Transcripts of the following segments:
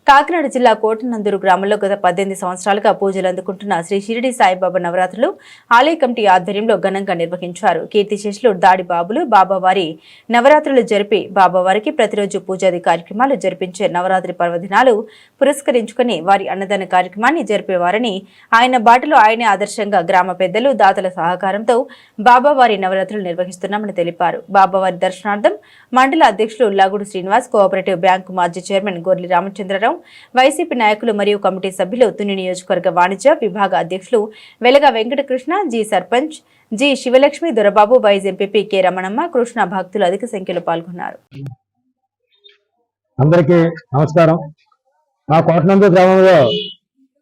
కాకినాడ జిల్లా కోటనందూరు గ్రామంలో గత 18 సంవత్సరాలుగా పూజలు అందుకుంటున్న శ్రీ షిరిడి సాయిబాబా నవరాత్రులు ఆలయ కమిటీ ఆధ్వర్యంలో ఘనంగా నిర్వహించారు. కీర్తిశేషులు దాడి బాబులు బాబావారి నవరాత్రులు జరిపి బాబావారికి ప్రతిరోజు పూజాది కార్యక్రమాలు జరిపించే నవరాత్రి పర్వదినాలు పురస్కరించుకుని వారి అన్నదాన కార్యక్రమాన్ని జరిపేవారని, ఆయన బాటలో ఆయనే ఆదర్శంగా గ్రామ పెద్దలు దాతల సహకారంతో బాబావారి నవరాత్రులు నిర్వహిస్తున్నామని తెలిపారు. బాబావారి దర్శనార్థం మండల అధ్యక్షులు లగుడు శ్రీనివాస్, కోఆపరేటివ్ బ్యాంకు మాజీ చైర్మన్ గొర్లి రామచంద్రరావు, వైసీపీ నాయకులు మరియు కమిటీ సభ్యులు, తుని నియోజకవర్గ వాణిజ్య విభాగ అధ్యక్షులు Velaga Venkatakrishna, G sarpanch G Sivalakshmi, Dorababu, vice MPP K Ramanamma, Krishna భక్తులు అధిక సంఖ్యలో పాల్గొన్నారు. అందరికీ నమస్కారం. మా కోటనందూరు గ్రామంలో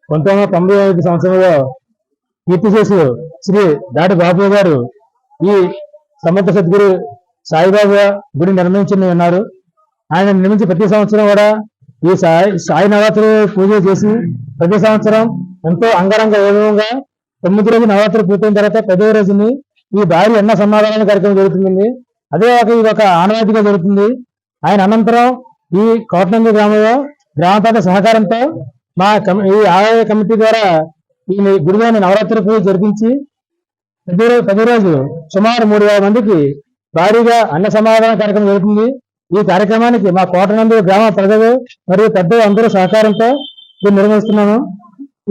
1995 సంవత్సరంలో కీర్తిశేషులు శ్రీ దాడి బాబు గారు ఈ సమర్థ సద్గురు సాయిబాబా గుడి నిర్మించి ఉన్నారు. ఆయన నిర్మించి ప్రతి సంవత్సరం కూడా ఈ సాయి నవరాత్రి పూజ చేసి ప్రతి సంవత్సరం ఎంతో అంగరంగ వైభవంగా 9 రోజులు నవరాత్రి పూర్తయిన తర్వాత 10వ రోజుని ఈ భారీ అన్న సమాధానాల కార్యక్రమం జరుగుతుంది. అదే ఇది ఒక ఆనవాయితీగా జరుగుతుంది. ఆయన అనంతరం ఈ కోటనందూరు గ్రామంలో గ్రామ పెద్ద సహకారంతో మా ఈ ఆలయ కమిటీ ద్వారా ఈ గుడిలోని నవరాత్రి పూజ జరిపించి ప్రతి రోజు సుమారు 3,000 మందికి భారీగా అన్న సమాధాన కార్యక్రమం జరుగుతుంది. ఈ కార్యక్రమానికి మా కోటనందూరు గ్రామ ప్రజలు మరియు పెద్దలు అందరూ సహకారంతో దీన్ని నిర్వహిస్తున్నాము.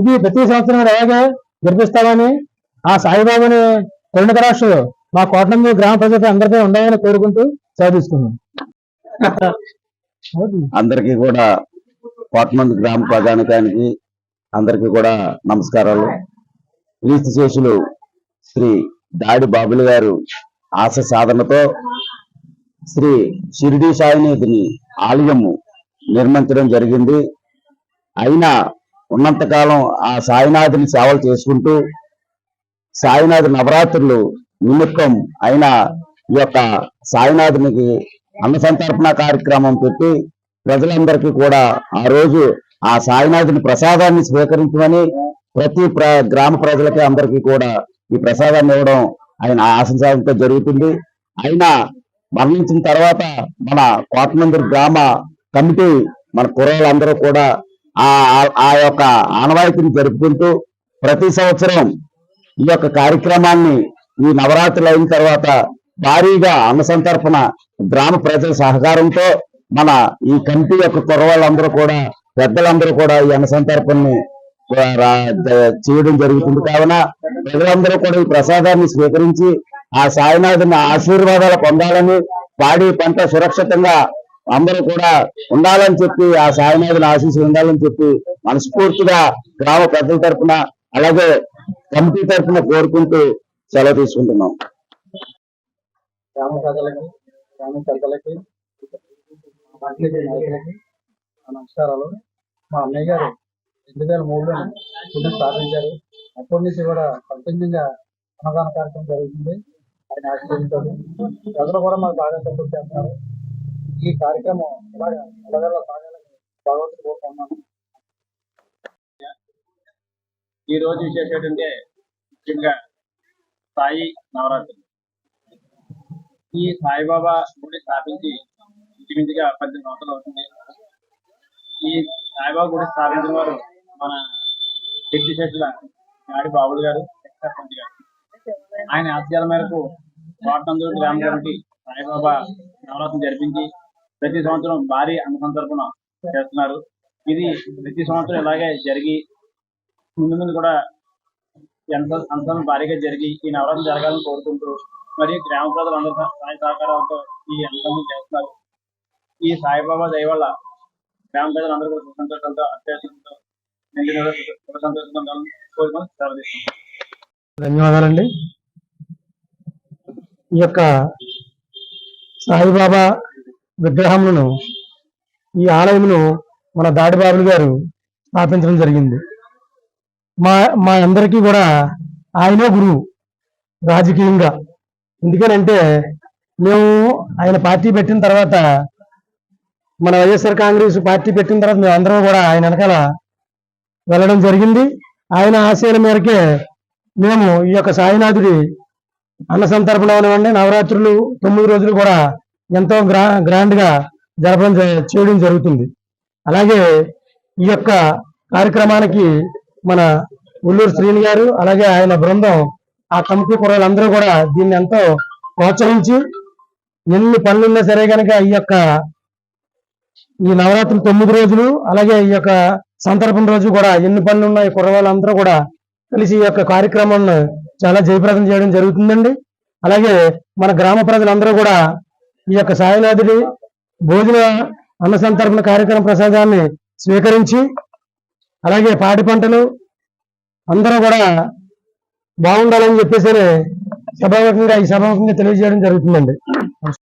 ఇది ప్రతి సంవత్సరం అలాగే జరిపిస్తామని ఆ సాయిబాబాని కరుణకటాక్షలు మా కోటనందూరు గ్రామ ప్రజలకు అందరికీ ఉండాలని కోరుకుంటూ సాధిస్తున్నాం. అందరికీ కూడా కోటనందూరు గ్రామ ప్రజానికానికి అందరికీ కూడా నమస్కారాలు. కీర్తిశేషులు శ్రీ దాడి బాబులు గారు ఆశ సాధనతో శ్రీ షిరిడి సాయినాథుని ఆలయము నిర్మించడం జరిగింది. అయినా ఉన్నంతకాలం ఆ సాయినాథుని సేవలు చేసుకుంటూ సాయినాథు నవరాత్రులు నిమిత్తం అయిన ఈ యొక్క సాయినాథునికి అన్న సంతర్పణ కార్యక్రమం పెట్టి ప్రజలందరికీ కూడా ఆ రోజు ఆ సాయినాథుని ప్రసాదాన్ని స్వీకరించమని ప్రతి గ్రామ ప్రజలకి అందరికీ కూడా ఈ ప్రసాదాన్ని ఇవ్వడం ఆయన ఆశించడంతో జరుగుతుంది. అయినా మరణించిన తర్వాత మన కోటనందూరు గ్రామ కమిటీ మన కుర్రాళ్ళందరూ కూడా ఆ యొక్క ఆనవాయితీని జరుపుకుంటూ ప్రతి సంవత్సరం ఈ యొక్క కార్యక్రమాన్ని ఈ నవరాత్రులు అయిన తర్వాత భారీగా అన్న సంతర్పణ గ్రామ ప్రజల సహకారంతో మన ఈ కమిటీ యొక్క కుర్రవాళ్ళందరూ కూడా పెద్దలందరూ కూడా ఈ అన్న సంతర్పణని చేయడం జరుగుతుంది. కావున ప్రజలందరూ కూడా ఈ ప్రసాదాన్ని స్వీకరించి ఆ సాయినాథుని ఆశీర్వాదాలు పొందాలని, పాడి పంట సురక్షితంగా అందరూ కూడా ఉండాలని చెప్పి ఆ సాయినాథుని ఆశీస్సులు ఉండాలని చెప్పి మనస్ఫూర్తిగా గ్రామ పెద్దల తరఫున అలాగే కమిటీ తరఫున కోరుకుంటూ సెలవు తీసుకుంటున్నాం. గ్రామ ప్రజలకి, గ్రామ పెద్దలకి, నమస్కారాలు. మా అన్నయ్య గారు 2003లో గుడి స్థాపించారు. అప్పటి నుంచి కూడా కంటిన్యూగా అన్నదాన కార్యక్రమం జరుగుతుంది. ఆయన ఆశీర్వదించారు. ప్రజలు కూడా మాకు బాగా సపోర్ట్ చేస్తున్నారు. ఈ కార్యక్రమం ఎలాగలా సాగాలని భగవంతుడు కోరుకుంటున్నాను. ఈ రోజు విశేషం ఏంటంటే ముఖ్యంగా సాయి నవరాత్రి. ఈ సాయిబాబా గుడి స్థాపించి ఇంచుమించుగా 18 సంవత్సరాలు అవుతుంది. ఈ సాయిబాబా గుడి స్థాపించిన వారు మన కీర్తిశేషుల దాడి బాబులు గారు, సర్పంచ్ గారు. ఆయన ఆశయాల మేరకు కోటనందూరు గ్రామ కమిటీ సాయిబాబా నవరాత్రి జరిపించి ప్రతి సంవత్సరం భారీ అన్న సంతర్పణ చేస్తున్నారు. ఇది ప్రతి సంవత్సరం ఇలాగే జరిగి ముందు కూడా అంత భారీగా జరిగి ఈ నవరాత్రి జరగాలని కోరుకుంటూ మరియు గ్రామ ప్రజలందరూ సాయి సహకారాలతో ఈ అంశాన్ని చేస్తున్నారు. ఈ సాయిబాబా దయ వల్ల గ్రామ ప్రజలందరూ కూడా సంతోషంతో అత్యాశంతో సంతోషంగా కోరుకొని సెలవుస్తున్నాం. ధన్యవాదాలండి. ఈ యొక్క సాయిబాబా విగ్రహములను ఈ ఆలయమును మన దాడి బాబులు గారు స్థాపించడం జరిగింది. మా అందరికీ కూడా ఆయనే గురువు రాజకీయంగా. ఎందుకనంటే మేము ఆయన పార్టీ పెట్టిన తర్వాత, మన వైఎస్ఆర్ కాంగ్రెస్ పార్టీ పెట్టిన తర్వాత మేము అందరం కూడా ఆయన వెనకాల వెళ్ళడం జరిగింది. ఆయన ఆశయాల మేరకే మేము ఈ యొక్క సాయినాథుడి అన్న సంతర్పణ అనివ్వండి, నవరాత్రులు 9 రోజులు కూడా ఎంతో గ్రాండ్ గా చేయడం జరుగుతుంది. అలాగే ఈ యొక్క కార్యక్రమానికి మన ఉల్లూరు శ్రీని గారు అలాగే ఆయన బృందం ఆ కమిటీ కుర్రాళ్ళందరూ కూడా దీన్ని ఎంతో ప్రోత్సహించి ఎన్ని పనులున్నా సరే కనుక ఈ నవరాత్రులు 9 రోజులు అలాగే ఈ యొక్క సంతర్పణ రోజు కూడా ఎన్ని పనులు ఉన్నాయి కుర్రవాళ్ళందరూ కూడా కలిసి ఈ యొక్క కార్యక్రమాన్ని చాలా జయప్రదం చేయడం జరుగుతుందండి. అలాగే మన గ్రామ ప్రజలందరూ కూడా ఈ యొక్క సాయినాథుడి భోజన అన్న సంతర్పణ కార్యక్రమ ప్రసాదాన్ని స్వీకరించి అలాగే పాడి పంటలు అందరూ కూడా బాగుండాలని చెప్పేసి సభాముఖంగా తెలియజేయడం జరుగుతుందండి.